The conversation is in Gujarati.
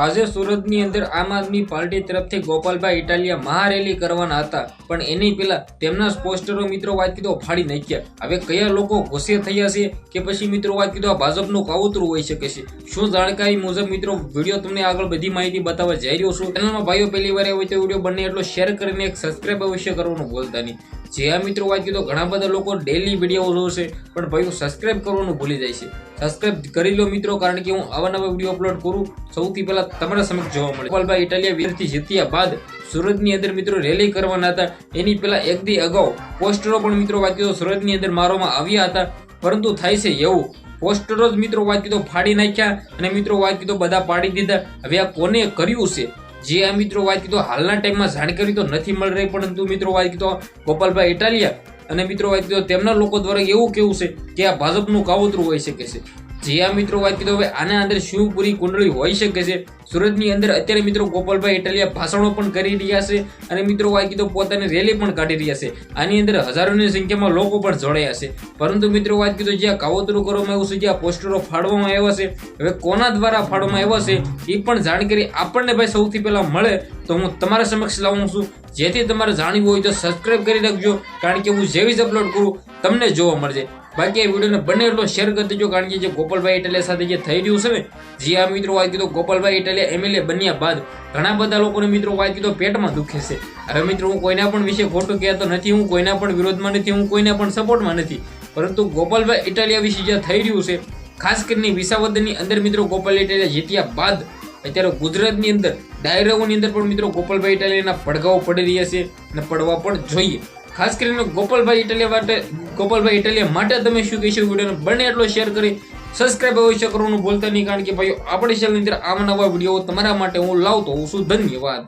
આજે સુરતની અંદર આમ આદમી પાર્ટી તરફથી ગોપાલભાઈ ઇટાલિયા મહારેલી કરવાના હતા, પણ એની પહેલા તેમના પોસ્ટરો મિત્રો વાત કીધો ફાડી નાખ્યા। હવે કયા લોકો ગુસ્સે થયા છે કે પછી મિત્રો વાત કીધો આ ભાજપનું કાવતરું હોઈ શકે છે, શું જાણકારી મુજબ મિત્રો વિડીયો તમને આગળ બધી માહિતી બતાવવા જઈ રહ્યો છું। ચેનલમાં ભાઈઓ પહેલી વાર હોય તો વિડીયો બને એટલો શેર કરીને એક સબસ્ક્રાઇબ અવશ્ય કરવાનું ભૂલતા નહીં। જે આ મિત્રો વાત કીધો ઘણા બધા લોકો ડેલી વિડીયો જોશે પણ ભાઈઓ સબસ્ક્રાઇબ કરવાનું ભૂલી જાય છે। સબસ્ક્રાઇબ કરી લો મિત્રો, કારણ કે હું આવા નવા વિડીયો અપલોડ કરું સૌથી પહેલા તમારા સમક્ષ જોવા મળે। ગોપાલભાઈ ઇટાલિયા વિરથી જીત્યા બાદ સુરતની અંદર મિત્રો રેલી કરવાના હતા, એની પહેલા એક દી અગાઉ પોસ્ટરો પણ મિત્રો વાત કીધો સુરતની અંદર મારવામાં આવ્યા હતા, પરંતુ થાય છે એવું પોસ્ટરો જ મિત્રો વાત કીધો ફાડી નાખ્યા અને મિત્રો વાત કીધો બધા પાડી દીધા। હવે આ કોને કર્યું છે જે આ મિત્રો વાત કીધો હાલના ટાઈમમાં જાણકારી તો નથી મળી રહી, પરંતુ મિત્રો વાત કીધો ગોપાલભાઈ ઇટાલિયા અને મિત્રો વાત કીધો તેમના લોકો દ્વારા એવું કેવું છે કે આ ભાજપનું કાવતરું હોઈ શકે છે। જે આ મિત્રો વાત કીધો હવે આના અંદર શું પૂરી કુંડળી હોઈ શકે છે। સુરતની અંદર અત્યારે મિત્રો ગોપાલભાઈ ઇટાલિયા ભાષણો પણ કરી રહ્યા છે અને મિત્રો વાત કીધો પોતાની રેલી પણ કાઢી રહ્યા છે। આની અંદર હજારોની સંખ્યામાં લોકો પણ જોડાયા છે, પરંતુ મિત્રો વાત કીધો જ્યાં કાવતરું કરવામાં આવ્યું છે, જ્યાં પોસ્ટરો ફાડવામાં આવ્યા છે, હવે કોના દ્વારા ફાડવામાં આવ્યા છે એ પણ જાણકારી આપણને ભાઈ સૌથી પહેલા મળે તો હું તમારા સમક્ષ લાવું છું। જેથી તમારે જાણવું હોય તો સબસ્ક્રાઇબ કરી રાખજો, કારણ કે હું જેવી જ અપલોડ કરું તમને જોવા મળશે। બાકી આ વિડીયોને બને એટલો શેર કરી દેજો, કારણ કે જે ગોપાલભાઈ ઇટાલિયા સાથે જે થઈ રહ્યું છે ને, જે આ મિત્રો વાત કીધો ગોપાલભાઈ ઇટાલિયા એમએલએ બન્યા બાદ ઘણા બધા લોકોને મિત્રો વાત કીધો પેટમાં દુખે છે। હવે મિત્રો હું કોઈના પણ વિશે ખોટું કહેતો નથી, હું કોઈના પણ વિરોધમાં નથી, હું કોઈના પણ સપોર્ટમાં નથી, પરંતુ ગોપાલભાઈ ઇટાલિયા વિશે જે થઈ રહ્યું છે, ખાસ કરીને વિસાવદરની અંદર મિત્રો ગોપાલ ઇટાલિયા જીત્યા બાદ અત્યારે ગુજરાતની અંદર ડાયરાઓની અંદર પણ મિત્રો ગોપાલભાઈ ઇટાલિયાના પડઘાઓ પડી રહ્યા છે અને પડવા પણ જોઈએ। ખાસ કરીને ગોપાલભાઈ ઇટાલિયા માટે તમે શું કહેશો? વિડીયોને બને એટલો શેર કરી સબસ્ક્રાઇબ અવશ્ય કરવાનું ભૂલતા નહીં, કારણ કે ભાઈઓ આપણી ચેનલની અંદર આવા નવા વિડીયો તમારા માટે હું લાવતો હોઉં છું। ધન્યવાદ।